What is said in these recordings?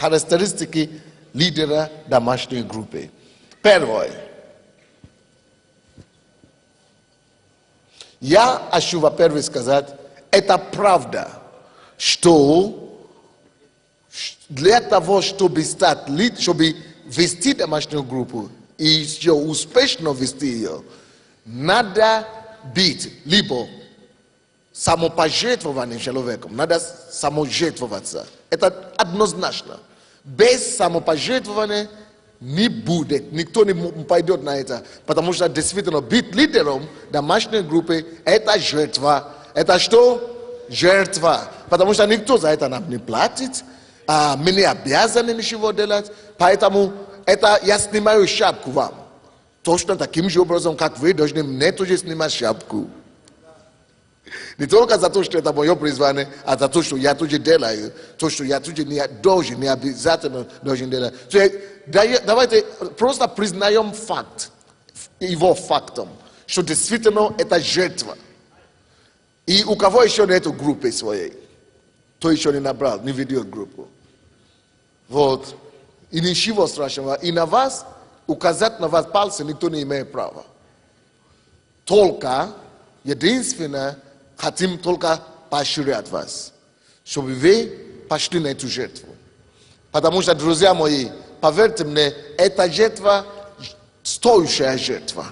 характеристики лидера домашней группы. Первое. Я хочу, во-первых, сказать, это правда, что для того, чтобы стать лидером, чтобы вести домашнюю группу и еще успешно вести ее, надо быть либо самопожертвованным человеком, надо саможертвоваться. Это однозначно. Без самопожертвования не будет, никто не пойдет на это, потому что действительно быть лидером домашней группы – это жертва. Это что? Жертва. Потому что никто за это нам не платит, мы не обязаны ничего делать, поэтому это я снимаю шапку вам. Точно таким же образом, как вы должны мне тоже снимать шапку. Не только за то, что это мое призвание, а за то, что я тоже делаю, то, что я тоже не должен, не обязательно должен делать. Давайте просто признаем факт, его фактом, что действительно это жертва. И у кого еще нет группы своей, то еще не набрал, не ведет группу. Вот. И ничего страшного. И на вас, указать на вас пальцем никто не имеет права. Только, единственное, хотим только поощрять вас, чтобы вы пошли на эту жертву. Потому что, друзья мои, поверьте мне, эта жертва стоящая жертва.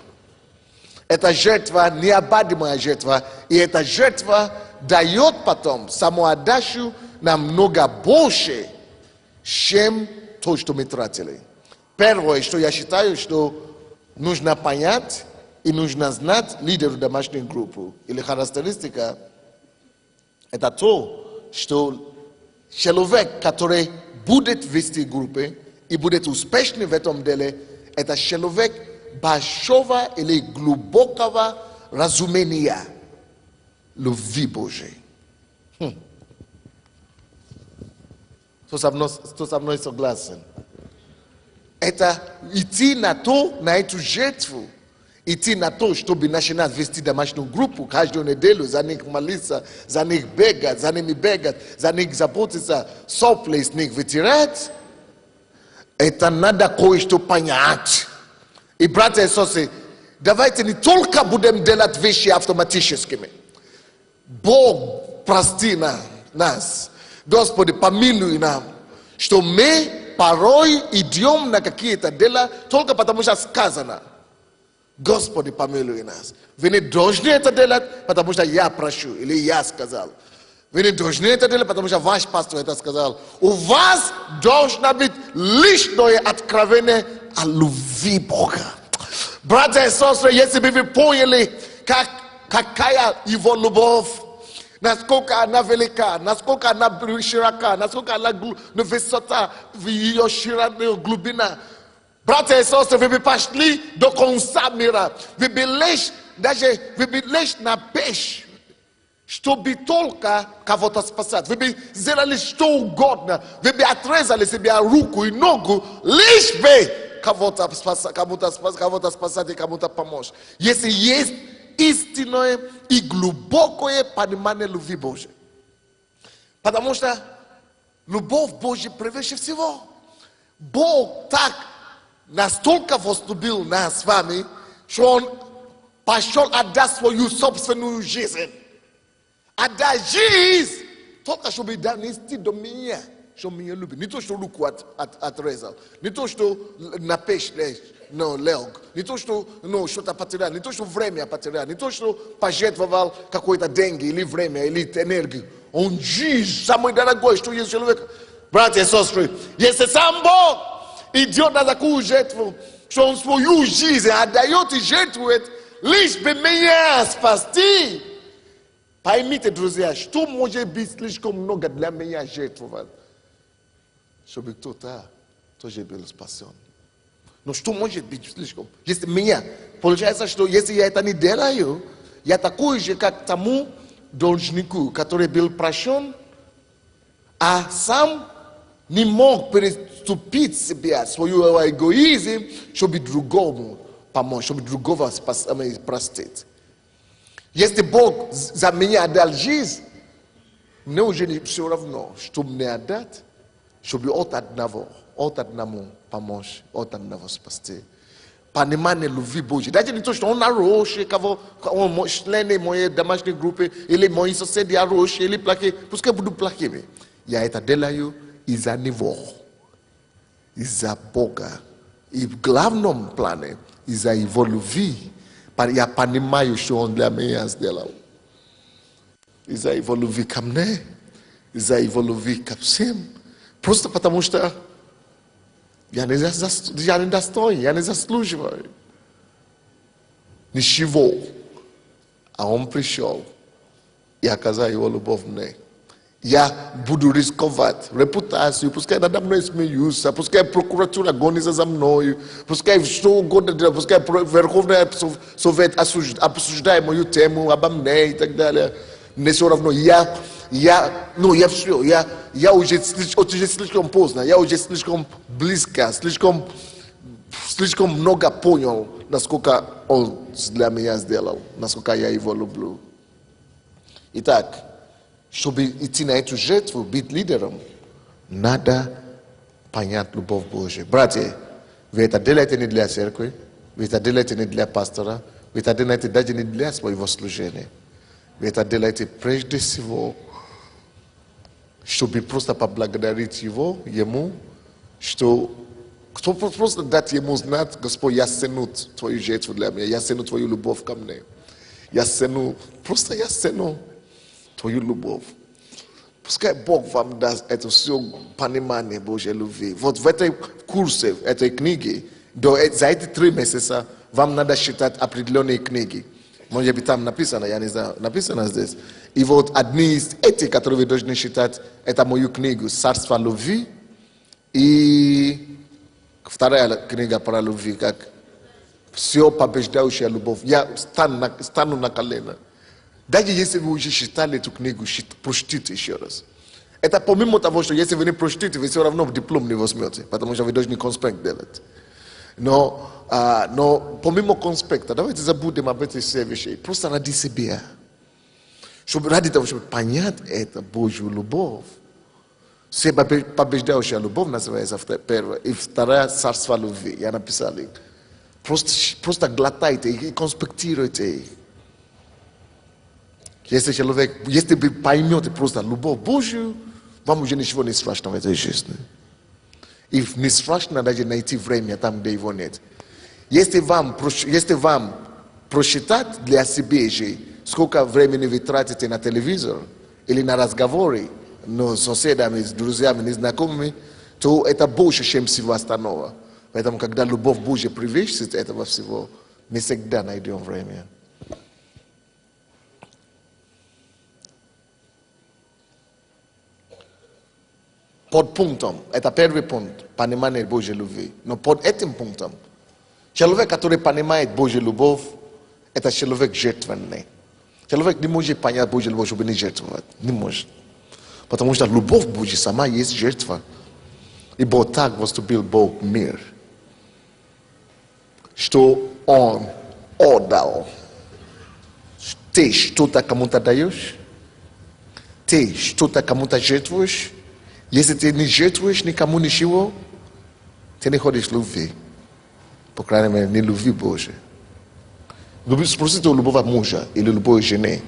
Эта жертва необходимая жертва. И эта жертва дает потом самоотдачу намного больше, чем то, что мы тратили. Первое, что я считаю, что нужно понять и нужно знать лидеру домашней группы или характеристика, это то, что человек, который будет вести группы и будет успешным в этом деле, это человек большого или глубокого разумения любви Божией. Кто со мной согласен? Это идти на эту жертву, идти на то, чтобы начинать вести домашнюю группу каждую неделю, за них молиться, за них бегать, за ними бегать, за них заботиться, сопли с них вытирать. Это надо кое-что понять. И, братья и сестры, давайте не только будем делать вещи автоматическими. Бог прости нас. Господи, помилуй нам, что мы порой идем на какие-то дела только потому, что сказано. Господи, помилуй нас. Вы не должны это делать, потому что я прошу, или я сказал. Вы не должны это делать, потому что ваш пастор это сказал. У вас должно быть личное откровение о любви Бога. Братья и сестры, если бы вы поняли, какая его любовь, насколько она велика, насколько она широка, насколько она высота, ее ширина, глубина. Братья и сестры, вы бы пошли до конца мира. Вы бы лишь на печь, чтобы только кого-то спасать. Вы бы сделали что угодно. Вы бы отрезали себе руку и ногу, лишь бы кого-то спасать и кому-то помочь. Если есть истинное и глубокое понимание любви Божьей. Потому что любовь Божья превыше всего. Бог так настолько возлюбил нас с вами, что Он пошел отдать свою собственную жизнь. Отдать жизнь, только чтобы донести до меня, что меня любит. Не то, что руку отрезал, не то, что на печь лег, не то, что что-то потерял, не то, что время потерял, не то, что пожертвовал какой-то деньги, или время, или энергию. Он жизнь, самый дорогой, что есть человек. Братья и сестры, если сам Бог идет на такую жертву, что Он свою жизнь отдает и жертвует, лишь бы меня спасти. Поймите, друзья, что может быть слишком много для меня жертвовать, чтобы кто-то тоже был спасен. Но что может быть слишком? Если меня, получается, что если я это не делаю, я такой же, как тому должнику, который был прощен, а сам не мог переступить себя, свой эгоизм, чтобы другому помочь, чтобы другого простить. Если Бог за меня отдал жизнь, мне уже не все равно, что мне отдать чтобы отодному помочь, отодному спасти. Понимание любви Божьей. Даже не то, что он нарушил, кого члены моей домашней группы, или мои соседи нарушили, или плохие, пускай будут плохими. Я это делаю из-за него, из-за Бога. И в главном плане, из-за его любви, я понимаю, что он для меня сделал. Из-за его любви ко мне, из-за его любви ко всем. Просто потому что я не достоин, я не заслуживаю ничего. А он пришел и оказал его любовь мне. Я буду рисковать репутацию, пускай надо мной смеются, пускай прокуратура гонится за мной, пускай что угодно, пускай Верховный Совет обсуждает мою тему обо мне и так далее. Мне все равно, я уже слишком поздно, я уже слишком близко, слишком много понял, насколько он для меня сделал, насколько я его люблю. Итак, чтобы идти на эту жертву, быть лидером, надо понять любовь Божию. Братья, вы это делаете не для церкви, вы это делаете не для пастора, вы это делаете даже не для своего служения. Вы это делаете прежде всего, чтобы просто поблагодарить ему, что просто дать ему знать: Господь, я ценю твою жертву для меня, я ценю твою любовь ко мне. Я ценю твою любовь. Пускай Бог вам даст это все понимание Божьей любви. Вот в этой курсе, в этой книге, за эти 3 месяца вам надо читать определенные книги. Может быть, там написано, я не знаю, написано здесь. И вот одни из этих, которые вы должны читать, это мою книгу «Царство любви». И вторая книга про любви, как «Все побеждающая любовь». Я стану на колено. Даже если вы уже читали эту книгу, прочтите еще раз. Это помимо того, что если вы не прочтите, вы все равно диплом не возьмете, потому что вы должны конспект делать. Но помимо конспекта, давайте забудем об этой всей вещи. Просто ради себя. Ради того, чтобы понять это Божью любовь. Все побеждающая любовь называется первая. И вторая — царство любви. Я написал их. Просто глотайте их и конспектируйте их. Если вы поймете просто любовь Божью, вам уже ничего не страшно в этой жизни. И не страшно даже найти время там, где его нет. Если вам просчитать для себя же, сколько времени вы тратите на телевизор или на разговоры с соседями, с друзьями, незнакомыми, то это больше, чем всего остального. Поэтому, когда любовь Божья превысит этого всего, мы всегда найдем время. Под пунктом, это первый пункт, понимание Божьей любви. Но под этим пунктом, человек, который понимает Божью любовь, это человек жертвенный. Человек не может понять Божью любовь, чтобы не жертвовать. Не может. Потому что любовь Божья сама есть жертва. Ибо так возлюбил Бог мир, что Он отдал. Ты что-то кому-то даешь? Ты что-то кому-то жертвуешь? Если ты не жертвуешь никому ничего, ты не ходишь в любви. По крайней мере, не любви Божией. Спросите у любого мужа или любой жены.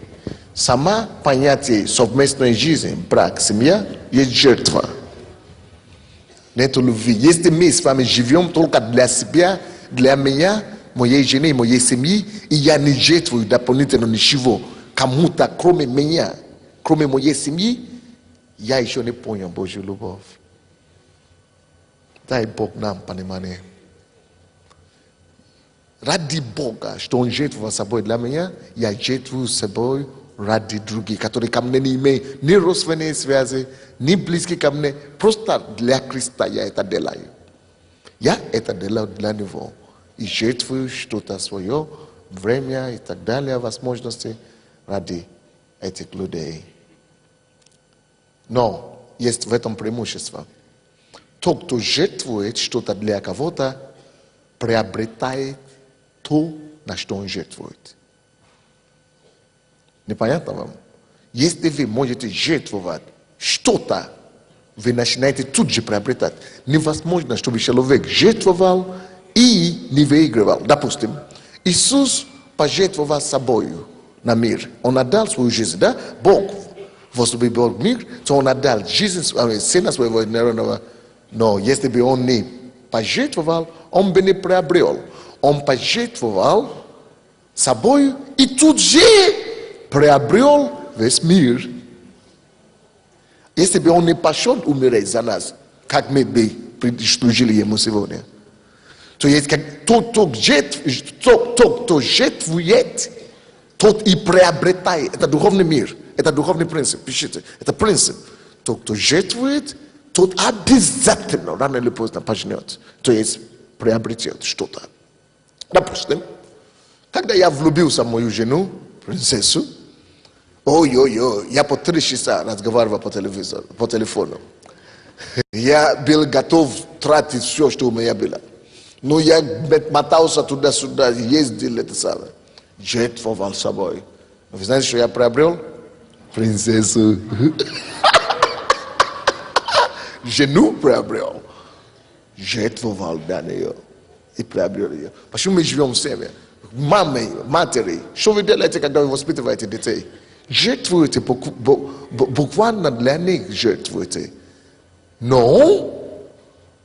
Сама понятие совместной жизни, брак, семья, есть жертва. Нет любви. Если мы с вами живем только для себя, для меня, моей жены, моей семьи, и я не жертвую дополнительно ничего кому-то, кроме меня, кроме моей семьи, я еще не понял Божью любовь. Дай Бог нам понимание. Ради Бога, что Он жертвовал собой для меня, я жертвую собой ради других, которые ко мне не имеют ни родственные связи, ни близкие ко мне. Просто для Христа я это делаю. Я это делаю для Него. И жертвую что-то свое, время и так далее, возможности ради этих людей. Но есть в этом преимущество. Тот, кто жертвует что-то для кого-то, приобретает то, на что он жертвует. Непонятно вам? Если вы можете жертвовать что-то вы начинаете тут же приобретать. Невозможно, чтобы человек жертвовал и не выигрывал. Допустим, Иисус пожертвовал собою на мир. Он отдал свою жизнь, да? Бог возлюбил мир, то он отдал жизнь Сына своего единородного. Но если бы он не пожертвовал, он бы не приобрел. Он пожертвовал собою и тут же приобрел весь мир. Если бы он не пошел умереть за нас, как мы бы служили ему сегодня. То есть тот, кто жертвует, тот и приобретает. Это духовный мир, это духовный принцип. Пишите, это принцип. Тот, кто жертвует, тот обязательно рано или поздно пожнет. То есть приобретет что-то. Допустим, когда я влюбился в мою жену, принцессу, ой-ой-ой, я по 3 часа разговаривал по телефону. Я был готов тратить все, что у меня было. Но я мотался туда-сюда, ездил, это самое. Жертвовал собой. Вы знаете, что я приобрел? Принцессу. Жену приобрел. Жертвовал для нее. И приобрел ее. Почему мы живем в семье? Мамы, матери, что вы делаете, когда вы воспитываете детей? Жертвуете, буквально для них жертвуете. Но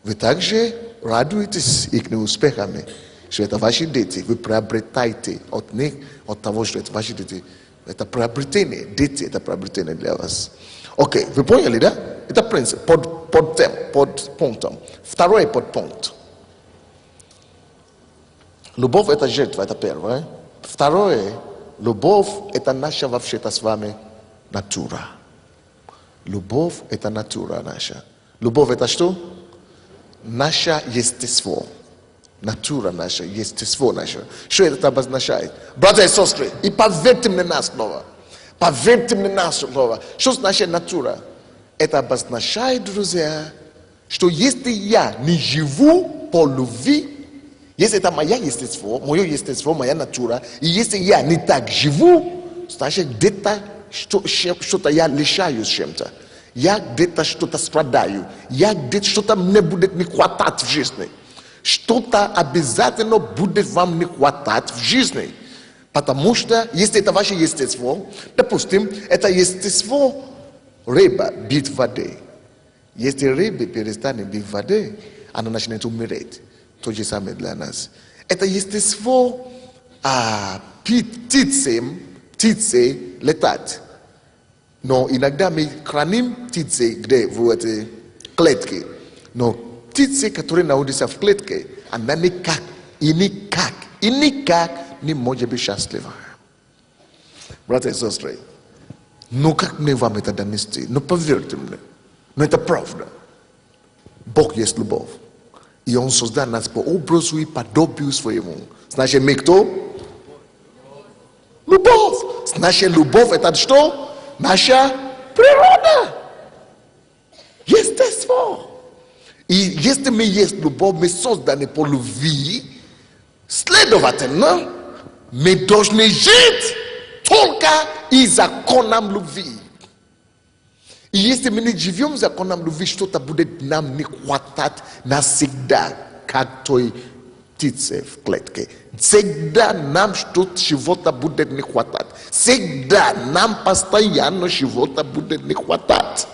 вы также радуетесь их успехами, что это ваши дети, вы приобретаете от них, от того, что это ваши дети. Это приобретение, дети, это приобретение для вас. Окей, вы поняли, да? Это принцип, под пунктом. Второй подпункт. Любовь – это жертва, это первое. Второе, любовь – это наша вообще-то с вами натура. Любовь – это натура наша. Любовь – это что? Наше естество. Натура наша, естество наше. Что это обозначает? Братья и сестры, и поверьте мне на слово. Поверьте мне на слово. Что значит натура? Это обозначает, друзья, что если я не живу по любви, если это мое естество, моя натура, и если я не так живу, значит где-то что-то я лишаюсь чем-то. Я где-то что-то страдаю. Я где-то что-то мне будет не хватать в жизни. Что-то обязательно будет вам не хватать в жизни. Потому что, если это ваше естество, допустим, это естество рыба бить в воде. Если рыба перестанет бить в воде, она начинает умереть. То же самое для нас. Это естество птицы летать. Но иногда мы храним птицы, где в этой клетке. Но птицы, которые находятся в клетке, она никак не может быть счастлива. Братья и сестры, ну как мне вам это донести? Ну поверьте мне, но это правда. Бог есть любовь. И Он создал нас по образу и подобию своему. Значит, мы кто? Любовь. Значит, любовь это что? Наша природа. Естество. И если мы есть любовь, мы созданы по любви, следовательно, мы должны жить только и законом любви. И если мы не живем законом любви, что-то будет нам не хватать навсегда, как той птице в клетке. Всегда нам чего-то будет не хватать. Всегда нам постоянно чего-то будет не хватать.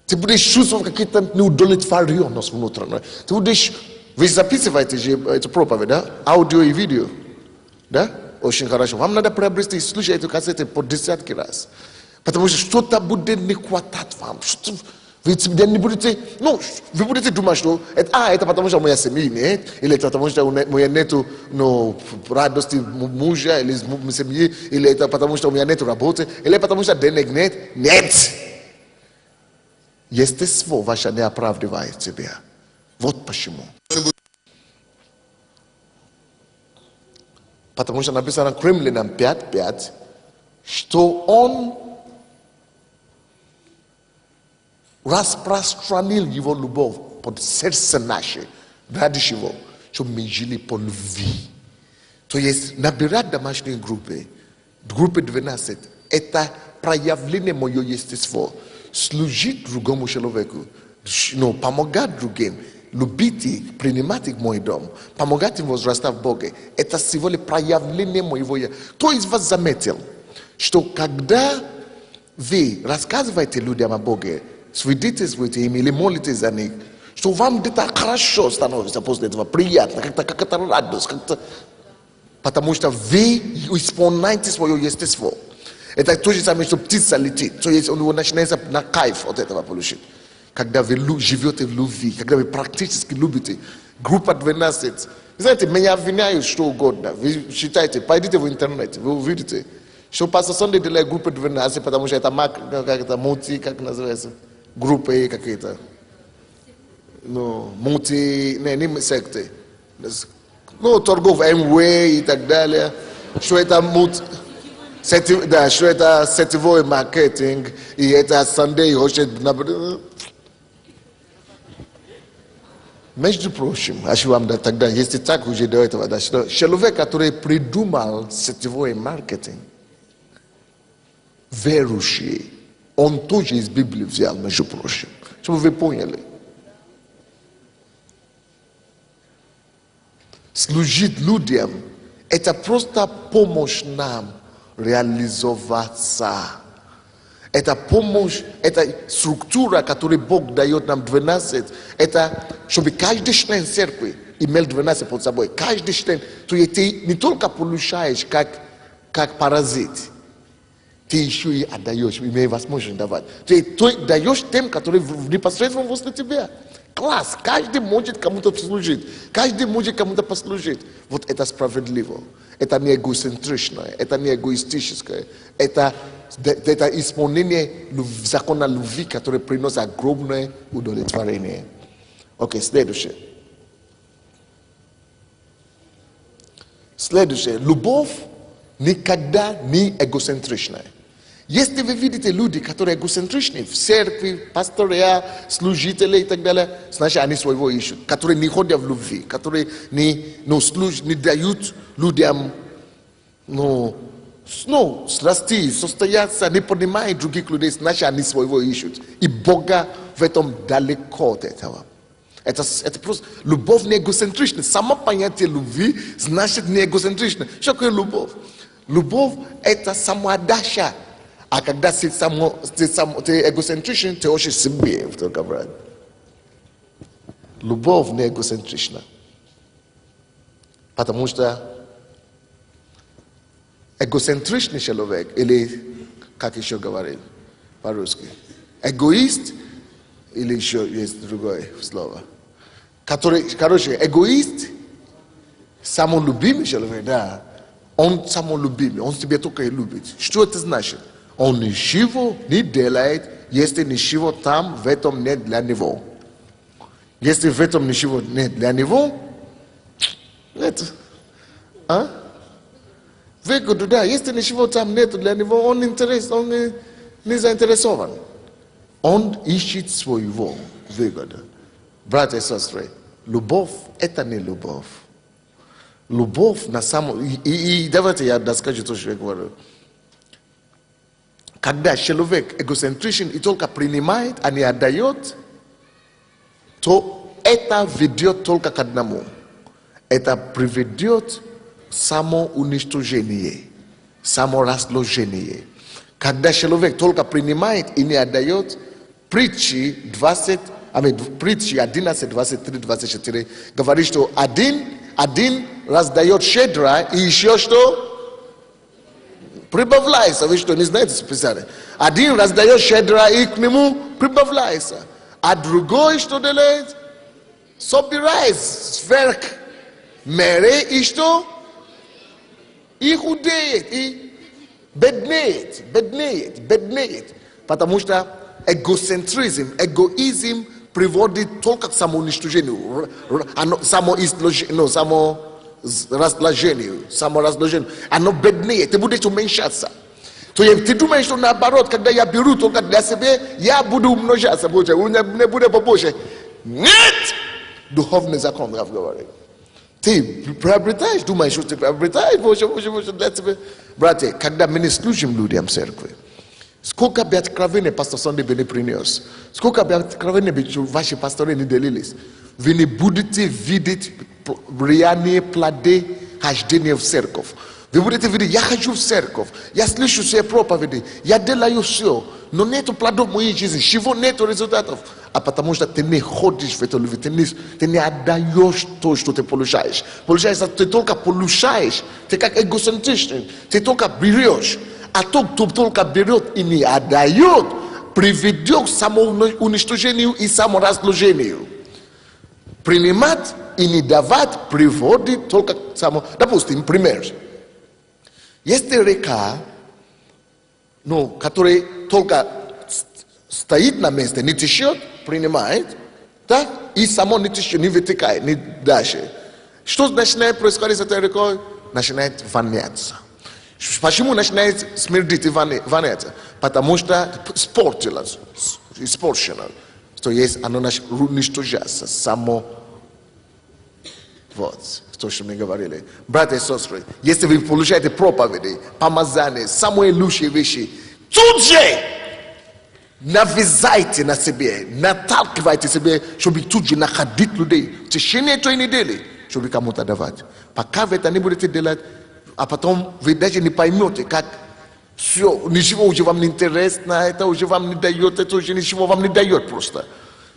Ты будешь чувствовать какие-то неудовлетворенность внутренне. Ты будешь... Вы записываете же эту проповедь, да? Аудио и видео. Да? Очень хорошо. Вам надо приобрести и слушать эту кассету по 10 раз. Потому что что-то будет не хватать вам. Вы не будете... Ну, вы будете думать, что... это потому что у меня семьи нет. Или это потому что у меня нету радости мужа или семьи. Или это потому что у меня нету работы. Или потому что денег нет. Нет! Естество ваше не оправдывает себя. Вот почему. Потому что написано в Римлянам 5:5, что Он распространил Его любовь под сердце наше, ради чего? Чтобы мы жили по любви. То есть набирать домашние группы 12, это проявление моего естества. служить другому человеку, но помогать другим, любить их, принимать их в мой дом, помогать им возрастать в Боге, это всего лишь проявление моего я. Кто из вас заметил, что когда вы рассказываете людям о Боге, свидетельствуете им или молитесь за них, что вам где-то хорошо становится после этого, приятно, как-то радость, как-то... Потому что вы исполняете свое естество. Это то же самое, что птица летит. То есть он начинается на кайф от этого получить. Когда вы живете в любви, когда вы практически любите. Группа 12. Вы знаете, меня обвиняют что угодно. Вы считаете, пойдите в интернет, вы увидите. Что пастор Sunday делает группа 12, потому что это как-то как называется, группы какие-то. Ну, не секты. Ну, торгов МВ и так далее. Что это да, что это сетевой маркетинг, и это Sunday хочет... Между прочим, тогда, если так уже до этого, да, что человек, который придумал сетевой маркетинг, верующий, он тоже из Библии взял, между прочим. Чтобы вы поняли. Служить людям – это просто помощь нам реализоваться. Это помощь, это структура, которую Бог дает нам 12. Это, чтобы каждый член церкви имел 12 под собой. Каждый член, то ты не только получаешь как паразит, ты еще и отдаешь, имея возможность давать. Ты даешь тем, которые непосредственно возле тебя. Класс, каждый может кому-то послужить. Каждый может кому-то послужить. Вот это справедливо. Это не эгоцентричное, это не эгоистическое. Это исполнение закона любви, который приносит огромное удовлетворение. Окей, следующее. Следующее. Любовь никогда не эгоцентричная. Если вы видите люди, которые эгоцентричны в церкви, пастория, служители и так далее, значит, они своего ищут, которые не ходят в любви, которые не дают людям страсти, состояться, не понимают других людей, значит, они своего ищут. И Бога в этом далеко от этого. Это просто любовь не эгоцентрична. Само понятие любви значит не эгоцентрична. Что такое любовь? Любовь – это самоотдача. А когда ты эгоцентричен, ты очень себе только брать. Любовь не эгоцентрична. Потому что эгоцентричный человек, или как еще говорить по-русски, эгоист, или еще есть другое слово. Эгоист, самолюбимый человек, да, он самолюбимый, он себя только и любит. Что это значит? Он ничего не делает, если ничего там, в этом нет для него. Если в этом ничего нет для него, это, выгоду, да, если ничего там нет для него, он не заинтересован. Он ищет своего выгода. Братья и сестры, любовь – это не любовь. Любовь на самом... И давайте я доскажу то, что я говорю. Когда человек эгоцентричен и только принимает, а не отдает, то это ведет только к одному. Это приведет к самоуничтожению, саморазложению. Когда человек только принимает и не отдает, притчи 11, 23, 24 говорит, что один раздает щедро и еще что? Прибавляется. Вы что, не знаете специально? Один раздает щедро и к нему прибавляется. А другой что делает? Собирает сверх меры и что? И худеет, и беднеет. Потому что эгоцентризм, эгоизм приводит только к самоуничтожению, саморазложению. Оно беднее, ты будешь уменьшаться. То ты думаешь, что наоборот, когда я беру только для себя, я буду умножаться, не будет побольше. Нет! Духовный закон, Рав говорит. Ты приобретаешь, думаешь, что ты приобретаешь, больше для тебя. Братья, когда мы не служим людям в церкви, Сколько бы откровений пастор Сонди бы не принес, сколько бы откровений бы ваши пасторы не делились, вы не будете видеть реальные плоды хождения в церковь. Вы будете видеть, я хожу в церковь, я слышу все проповеди, я делаю все, но нету плодов в моей жизни, чего нету результатов. А потому что ты не ходишь в эту любовь, ты не отдаешь то, что ты получаешь. Получается, ты только получаешь, ты как эгоцентричный, ты только берешь. А тот, кто только берет и не отдает, приведет к самоуничтожению и саморазложению. Принимать и не давать приводит только к само... Допустим, пример. Есть река, которая только стоит на месте, не течет, принимает, так? И само не течет, не вытекает, не дальше. Что начинает происходить с этой рекой? Начинает воняться. Почему начинает смердить и воняться? Потому что испортилось. То есть оно уничтожается само. Вот, то, что мы говорили. Братья и сестры, если вы получаете проповеди, помазания, самые лучшие вещи, тут же навязайте на себе, наталкивайте себе, чтобы тут же находить людей в течение той недели, чтобы кому-то давать. Пока вы это не будете делать, а потом вы даже не поймете, как все, ничего уже вам не интересно, это уже вам не дает, это уже ничего вам не дает просто.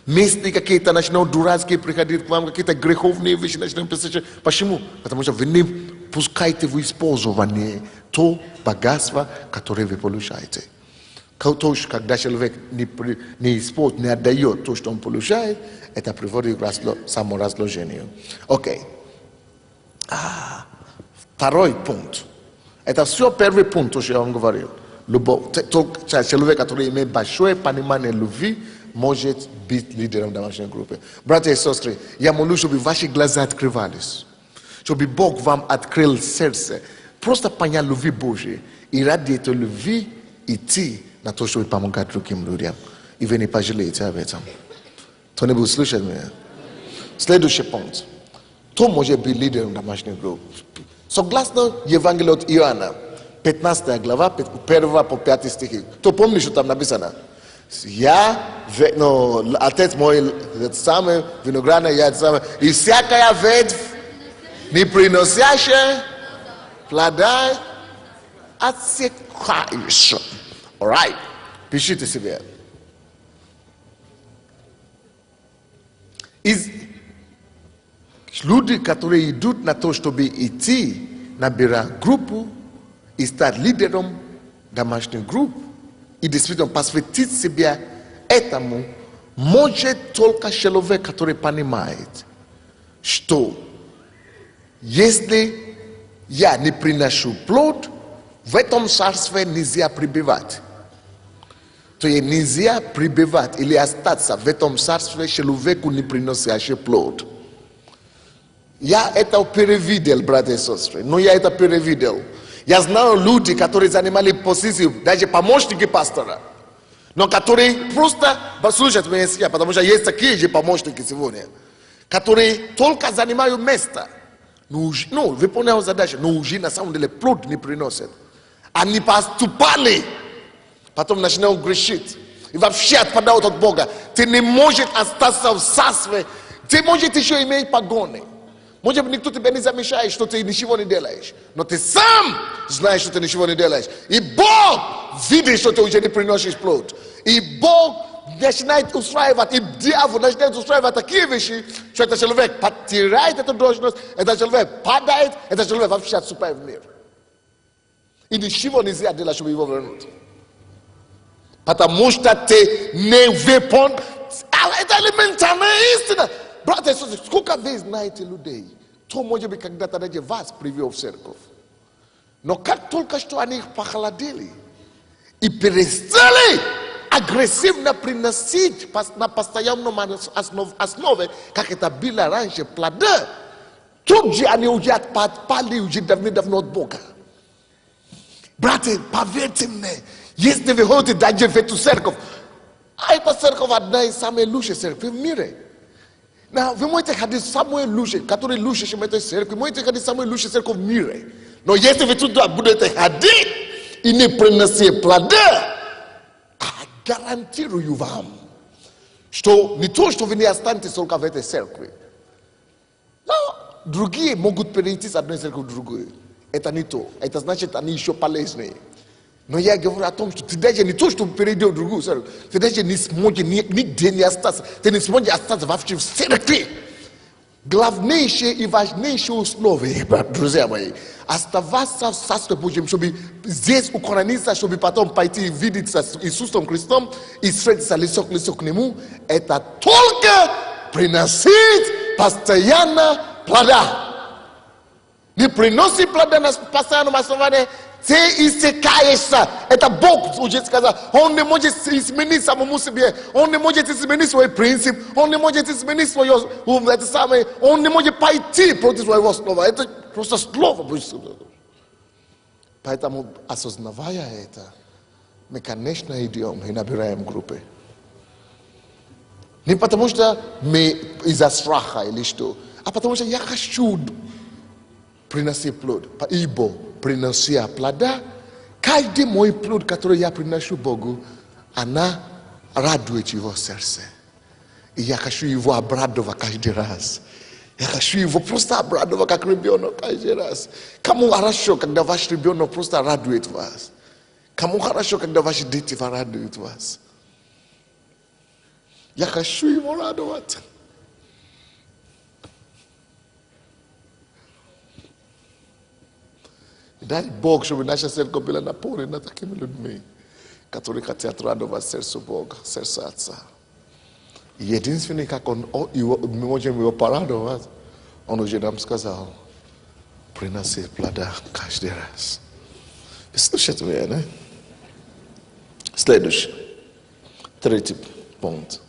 Местные какие-то начинают дурацкие приходить к вам, какие-то греховные вещи начинают писать. Почему? Потому что вы не пускаете в использование то богатство, которое вы получаете. Когда человек не использует, не отдает то, что он получает, это приводит к саморазложению. Окей. Второй пункт. Это все первый пункт, то, что я вам говорил. Любовь. Человек, который имеет большое понимание любви, может быть лидером домашней группы. Братья и сестры, я молю, чтобы ваши глаза открывались. Чтобы Бог вам открыл сердце. Просто понять любви Божьей. И ради этой любви идти на то, чтобы помогать другим людям. И вы не пожалеете об этом. Кто-нибудь слышит меня? Следующий пункт. Кто может быть лидером домашней группы? Согласно Евангелию от Иоанна, 15 глава, 1 по 5 стихи. Кто помнит, что там написано? Отец мой самый, виноградная я самый, и всякая ветвь, не приносящая плода, отсекаешь. Alright, пишите себе. Люди, которые идут на то, чтобы идти, набирать группу и стать лидером домашней группы, и действительно посвятить себя этому, может только человек, который понимает, что если я не приношу плод, в этом царстве нельзя пребывать. То есть нельзя пребывать или остаться в этом царстве человеку, не приносящий плод. Я это перевидел, братья и сестры, но я это перевидел. Я знаю люди, которые занимали позицию, даже помощники пастора, но которые просто послушают меня, потому что есть такие же помощники сегодня, которые только занимают место, но выполняют задачу, но уже на самом деле плод не приносят. Они поступали, потом начинают грешить и вообще отпадают от Бога. Ты не можешь остаться в царстве, ты можешь еще иметь погоны. Может быть, никто тебя не замечает, что ты ничего не делаешь. Но ты сам знаешь, что ты ничего не делаешь. И Бог видит, что ты уже не приносишь плод. И Бог начинает устраивать, и дьявол начинает устраивать такие вещи, что этот человек потеряет эту должность, этот человек падает, этот человек вообще отступает в мир. И ничего нельзя делать, чтобы его вернуть. Потому что ты не выполняешь. Это элементарная истина. Братья и сестры, сколько вы знаете людей, кто, может быть, когда-то даже вас привел в церковь. Но как только что они их похолодели и перестали агрессивно приносить на постоянном основе, как это было раньше, плоды, тут же они уже отпали уже давно от Бога. Братья, поверьте мне, если вы ходите даже в эту церковь, а эта церковь одна из самых лучших церквей в мире. Вы можете ходить в самую лучшую, который лучше, чем эта церковь, можете ходить в самую лучшую церковь в мире. Но если вы туда будете ходить и не приносить плоды, гарантирую вам, что не то, что вы не останетесь только в этой церкви, но другие могут перейти с одной церкви в другую. Это не то. Это значит, они еще полезнее. Но я говорю о том, что ты даже не то, что перейдешь в другую церковь, ты даже не сможешь нигде не остаться. Ты не сможешь остаться вообще в церкви. Главнейшее и важнейшее условие, друзья мои, оставаться в Царстве Божьем, чтобы здесь укорениться, чтобы потом пойти видеться с Иисусом Христом и встретиться лицо к лицу к Нему, это только приносить постоянно плода. Не приноси плода на постоянном основании, ты иссякаешься. Это Бог уже сказал. Он не может изменить самому себе. Он не может изменить свой принцип. Он не может изменить свое, это самое. Он не может пойти против своего слова. Это просто слово. Поэтому, осознавая это, мы, конечно, идем и набираем группы. Не потому что мы из-за страха или что, а потому что я хочу приносить плод. Ибо принося плода, каждый мой плод, который я приношу Богу, она радует его сердце. И я хочу его обрадовать каждый раз. Я хочу его просто обрадовать, как ребенок каждый раз. Кому хорошо, когда ваш ребенок просто радует вас? Кому хорошо, когда ваши дети радуют вас? Я хочу его радовать. Дай Бог, чтобы наша церковь была наполнена такими людьми, которые хотят радовать сердце Бога, сердце Отца. И единственный, как мы можем его порадовать, он уже нам сказал, приноси плода каждый раз. И слушайте меня, да? Следующий, третий пункт.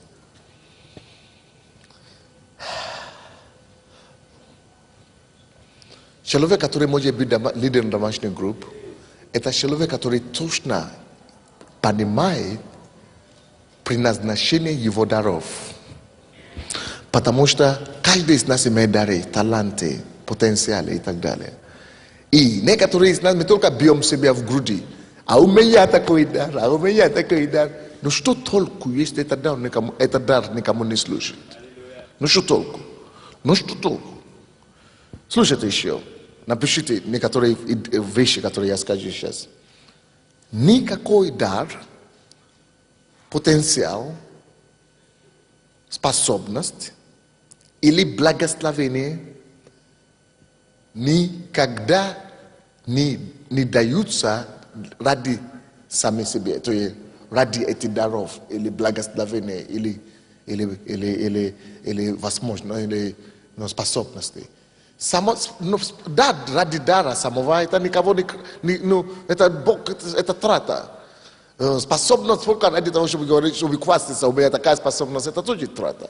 Человек, который может быть лидером домашней группы, это человек, который точно понимает предназначение его даров. Потому что каждый из нас имеет дары, таланты, потенциалы и так далее. И некоторые из нас мы только бьем себя в груди. А у меня такой дар, а у меня такой дар. Но что толку, если этот дар никому не служит? Ну что толку? Ну что толку? Слушайте еще. Напишите некоторые вещи, которые я скажу сейчас. Никакой дар, потенциал, способность или благословение никогда не даются ради сами себе, то есть ради этих даров или благословения или возможно, или способностей. Да, ради дара самого, это никого это трата. Способность только ради того, чтобы говорить, чтобы хвастаться, у меня такая способность, это тоже трата.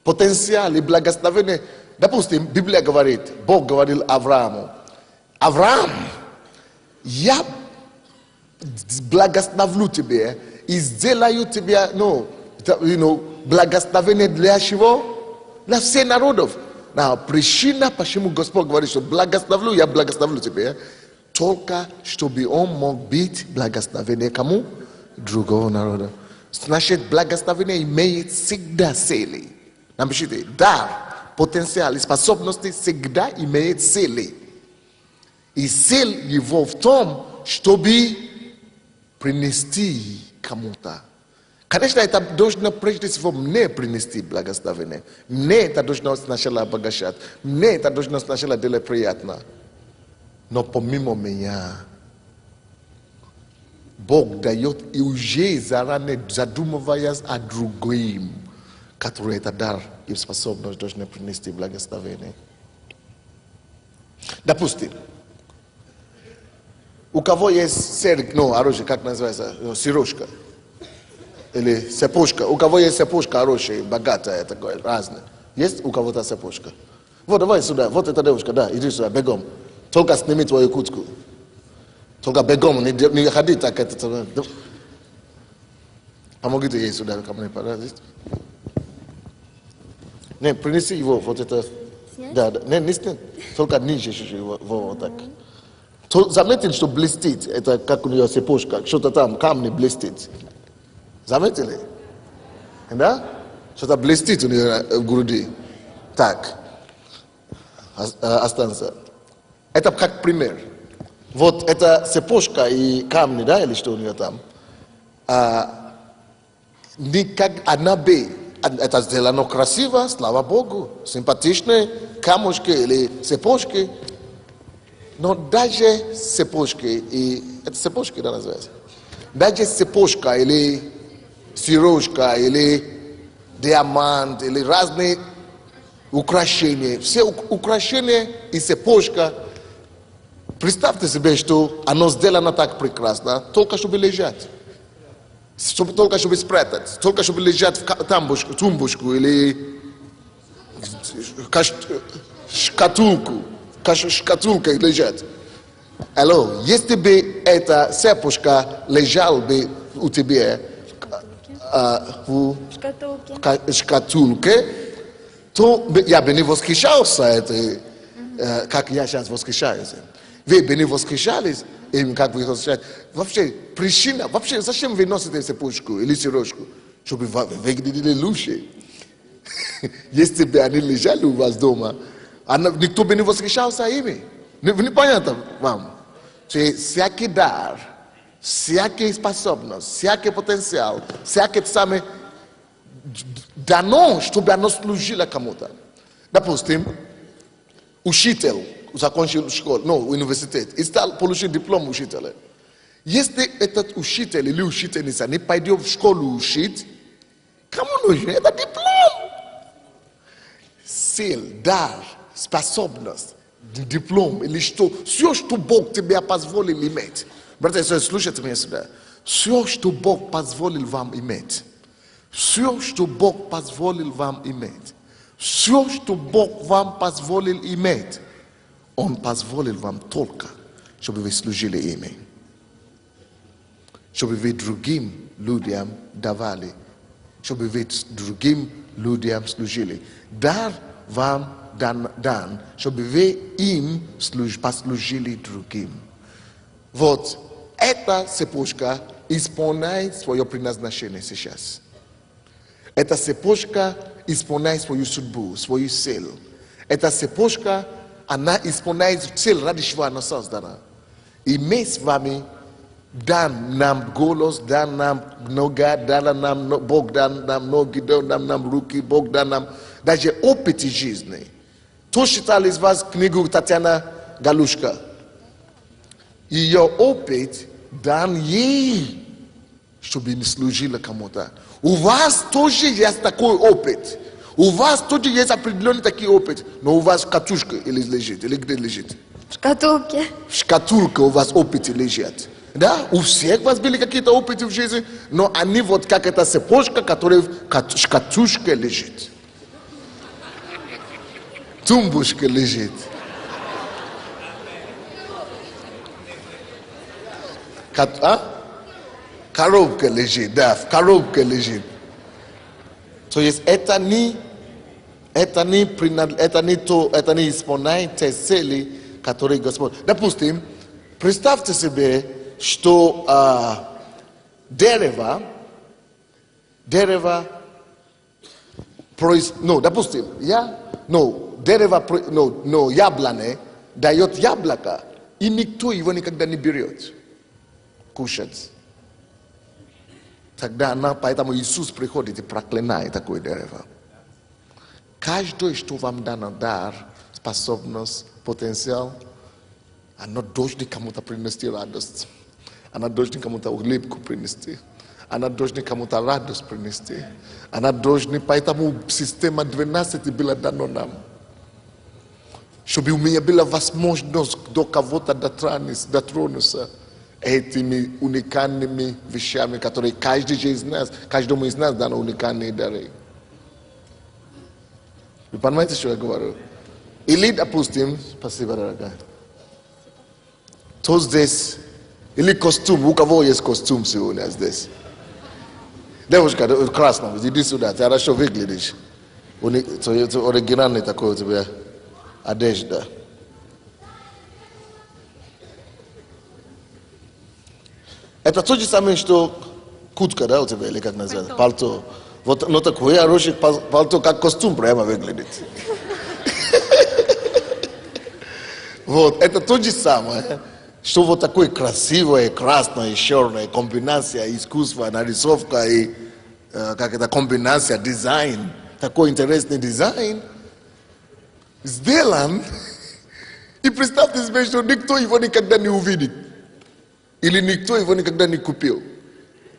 Потенциал и благословение. Допустим, Библия говорит, Бог говорил Аврааму, Авраам, я благословлю тебя и сделаю тебя, благословение для чего? Для всех народов. Причина, почему Господь говорит, что благословлю, я благословлю тебя, только чтобы он мог быть благословение кому? Другого народа. Значит, благословение имеет всегда цели. Напишите, дар, потенциал и способности всегда имеет цели. И цель его в том, чтобы принести кому-то. Конечно, это должно прежде всего мне принести благословение. Мне это должно сначала обогащать. Мне это должно сначала делать приятно. Но помимо меня, Бог дает и уже заранее задумываясь о другим, который это дар и способность должны принести благословение. Допустим, у кого есть оружие, как называется, сирошка. Или цепочка. У кого есть цепочка хорошая, богатая, такое, разное. Есть у кого-то цепочка? Вот, давай сюда. Вот эта девушка, да, иди сюда, бегом. Только сними твою куртку. Только бегом, не ходи так. Помогите ей сюда, ко мне, пожалуйста. Не, принеси его, вот это. Да, не снять. Только ниже чуть-чуть, вот так. Заметьте, что блестит. Это как у нее цепочка. Что-то там, камни блестит. Заметили? Да? Что-то блестит у нее в груди. Так. Останется. Это как пример. Вот эта цепочка и камни, да, или что у нее там. Никак она бы, это сделано красиво, слава Богу, симпатичные камушки или цепочки. Но даже цепочки, и это цепочки, да, называется? Даже цепочка или сережка, или диамант, или разные украшения. Все украшения и цепочка. Представьте себе, что оно сделано так прекрасно, только чтобы лежать. Только чтобы спрятать, только чтобы лежать в тумбочку или шкатулку. Шкатулка лежать. Алло, если бы эта цепочка лежала бы у тебя в шкатулке, то я бы не восхищался этой, как я сейчас восхищаюсь. Вы бы не восхищались им, как вы восхищаетесь. Вообще, причина, вообще, зачем вы носите цепочку или сережку? Чтобы выглядели лучше. Если бы они лежали у вас дома, никто бы не восхищался ими. Непонятно вам. Всякий дар, всякая способность, всякий потенциал, всякое самое дано, чтобы оно служило кому-то. Допустим, учитель закончил школу, университет, и стал получить диплом учителя. Если этот учитель или учительница не пойдет в школу учить, кому нужен этот диплом? Сил, дар, способность, диплом или что, все, что Бог тебе позволил иметь. Братья и сестры, слушайте меня сюда. Все, что Бог позволил вам иметь. Все, что Бог позволил вам иметь. Все, что Бог вам позволил иметь. Он позволил вам только, чтобы вы служили ими. Чтобы вы другим людям давали. Чтобы вы другим людям служили. Дар вам дан, чтобы вы им послужили другим. Вот эта цепочка исполняет свое предназначение сейчас. Эта цепочка исполняет свою судьбу, свою цель. Эта цепочка, она исполняет цель, ради чего она создана. И мы с вами дан нам голос, дан нам нога, дан нам Бог, дан нам ноги, дан нам руки, Бог дан нам даже опыт жизни. Кто читал из вас книгу Татьяна Галушка? Ее опыт дан ей, чтобы не служила кому-то. У вас тоже есть такой опыт. У вас тоже есть определенный такой опыт. Но у вас катушка или лежит, или где лежит? В шкатулке. В шкатулке у вас опыт лежит. Да, у всех у вас были какие-то опыты в жизни, но они вот как эта цепочка, которая в шкатушке лежит. Тумбочка лежит. Коробка лежит, да, в коробке лежит. То есть это не исполняет те цели, которые Господь. Допустим, представьте себе, что дерево, допустим, яблоня дает яблоко, и никто его никогда не берет кушать. Тогда поэтому Иисус приходит и проклинает такое дерево. Каждое, что вам дано дар, способность, потенциал, оно должно кому-то принести радость. Она должна кому-то улыбку принести. Она должна кому-то радость принести. Она должна, поэтому система 12 была дана нам. Чтобы у меня была возможность до кого-то дотронуться этими уникальными вещами, которые каждому из нас даны уникальные дары. Вы понимаете, что я говорю? Или, допустим, спасибо, дорогая. То здесь, или костюм, у кого есть костюм сегодня здесь? Девушка, в красном, иди сюда, ты хорошо выглядишь. Оригинальный такой у тебя одежда. Это то же самое, что Куртка, да, у тебя, или как называется? Пальто. Вот оно такое хорошее пальто, как костюм прямо выглядит. Вот, это то же самое, что вот такое красивое, красное, черное, комбинация искусства, нарисовка и как это комбинация, дизайн, такой интересный дизайн, сделан, и представьте себе, что никто его никогда не увидит, или никто его никогда не купил,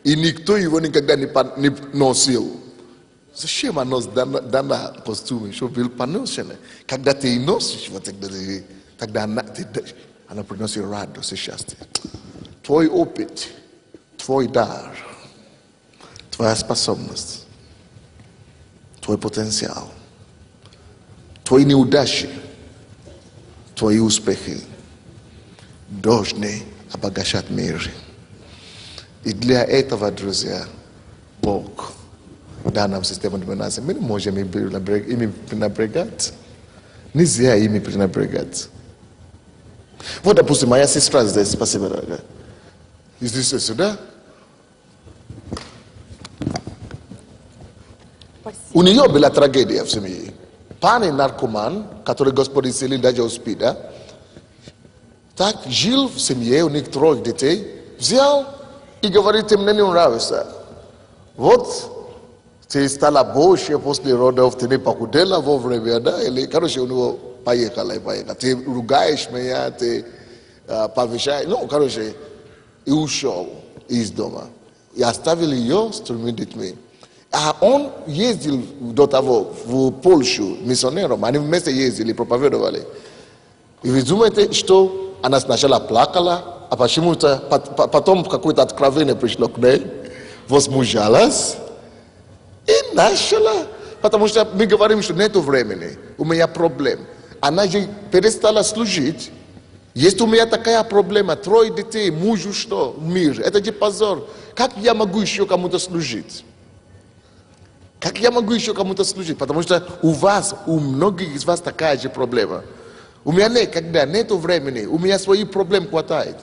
и никто его никогда не носил. Зачем оно дано костюме, чтобы был поношенный? Когда ты носишь, вот тогда она приносит радость и счастье. Твой опыт, твой дар, твоя способность, твой потенциал, твои неудачи, твои успехи должны обогащать мир. И для этого, друзья, Бог дал нам систему доминации. Мы не можем ими пренебрегать. Нельзя ими пренебрегать. Вот, допустим, моя сестра здесь, спасибо, дорогая. Здесь сюда. Спасибо. У нее была трагедия в семье. Парень наркоман, который Господь исцелил даже от СПИДа, так жил в семье, у них 3 детей, взял и говорит, ты мне не нравишься. Вот, ты стала больше после родов, ты не похудела вовремя, да? Или, короче, у него поехала. Ты ругаешь меня, ты повышаешь. Ну, короче, и ушел из дома. И оставил ее с 3 детьми. А он ездил до того в Польшу миссионером. Они вместе ездили, проповедовали. И вы думаете, что она сначала плакала, а почему-то потом какое-то откровение пришло к ней, возмущалась и начала. Потому что мы говорим, что нет времени, у меня проблем. Она же перестала служить. Есть у меня такая проблема, 3 детей, мужу что, мир, это же позор. Как я могу еще кому-то служить? Как я могу еще кому-то служить? Потому что у многих из вас такая же проблема. У меня никогда нету времени, у меня свои проблемы хватает.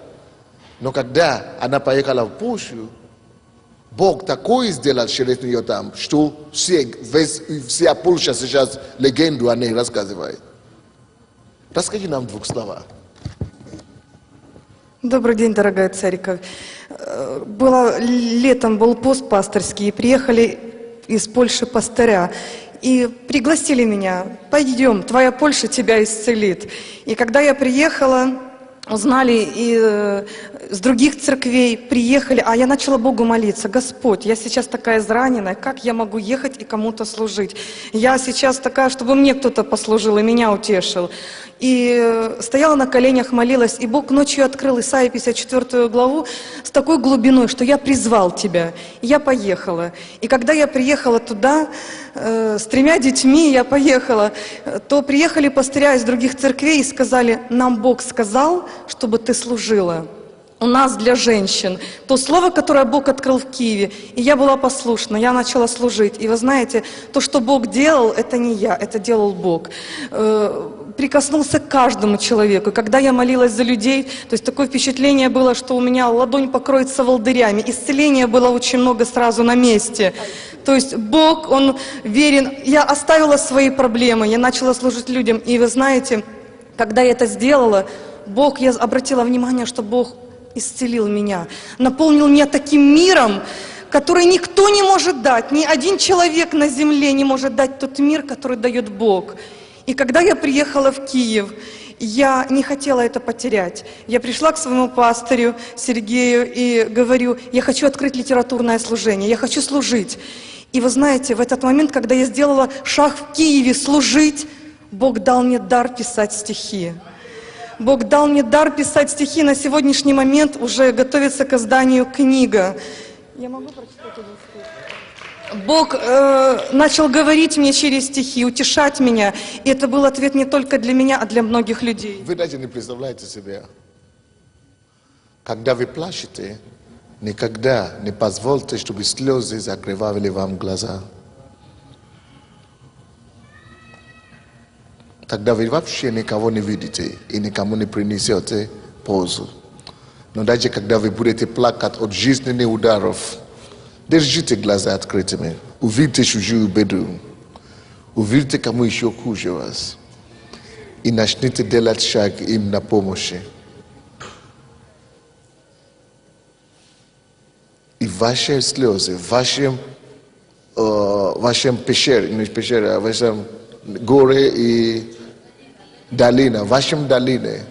Но когда она поехала в Польшу, Бог такое сделал через нее там, что вся Польша сейчас легенду о ней рассказывает. Расскажи нам в 2 словах. Добрый день, дорогая Цариков. Летом был пост пасторский, и приехали из Польши пастыря. И пригласили меня, пойдем, твоя Польша тебя исцелит. И когда я приехала, узнали и с других церквей, приехали, а я начала Богу молиться: Господь, я сейчас такая израненная, как я могу ехать и кому-то служить? Я сейчас такая, чтобы мне кто-то послужил и меня утешил. И стояла на коленях, молилась, и Бог ночью открыл Исайя 54 главу с такой глубиной, что я призвал тебя. И я поехала. И когда я приехала туда, с 3 детьми я поехала, то приехали пастыря из других церквей и сказали: нам Бог сказал, чтобы ты служила. У нас для женщин. То слово, которое Бог открыл в Киеве. И я была послушна, я начала служить. И вы знаете, то, что Бог делал, это не я, это делал Бог. Прикоснулся к каждому человеку. Когда я молилась за людей, то есть такое впечатление было, что у меня ладонь покроется волдырями. Исцеления было очень много сразу на месте. То есть Бог, Он верен. Я оставила свои проблемы, я начала служить людям. И вы знаете, когда я это сделала, Бог, я обратила внимание, что Бог исцелил меня, наполнил меня таким миром, который никто не может дать, ни один человек на земле не может дать тот мир, который дает Бог. И когда я приехала в Киев, я не хотела это потерять. Я пришла к своему пастырю Сергею и говорю: я хочу открыть литературное служение, я хочу служить. И вы знаете, в этот момент, когда я сделала шаг в Киеве служить, Бог дал мне дар писать стихи. Бог дал мне дар писать стихи. На сегодняшний момент уже готовится к изданию книга. Я могу прочитать один стих? Бог начал говорить мне через стихи, утешать меня. И это был ответ не только для меня, а для многих людей. Вы даже не представляете себе, когда вы плачете, никогда не позвольте, чтобы слезы закрывали вам глаза. Тогда вы вообще никого не видите и никому не принесете пользу. Но даже когда вы будете плакать от жизненных ударов, Держите глаза открытыми. Увидите чужую беду. Увидите, кому еще хуже вас. И начните делать шаг им на помощь. И ваши слезы, вашем пещере, не пещере, а вашем горе и долина, в вашем долине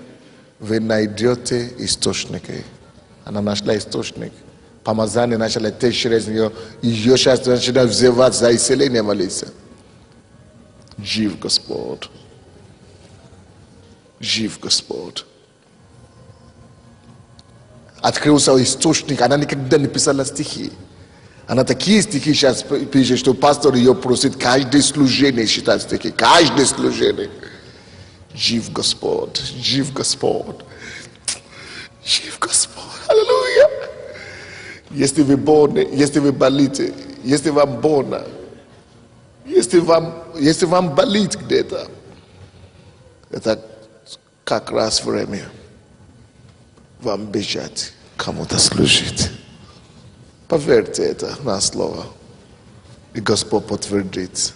вы найдете источники. Она нашла источник. Помазание начало течь через нее, и ее сейчас начинает взывать за исцеление молиться. Жив Господь. Жив Господь. Открылся источник, она никогда не писала стихи. Она такие стихи сейчас пишет, что пастор ее просит каждое служение читать стихи, каждое служение. Жив Господь, жив Господь, жив Господь. Аллилуйя. Если вы больны, если вы болите, если вам больно, если вам болит где-то, это как раз время вам бежать, кому-то служить. Поверьте это на слово, и Господь подтвердит.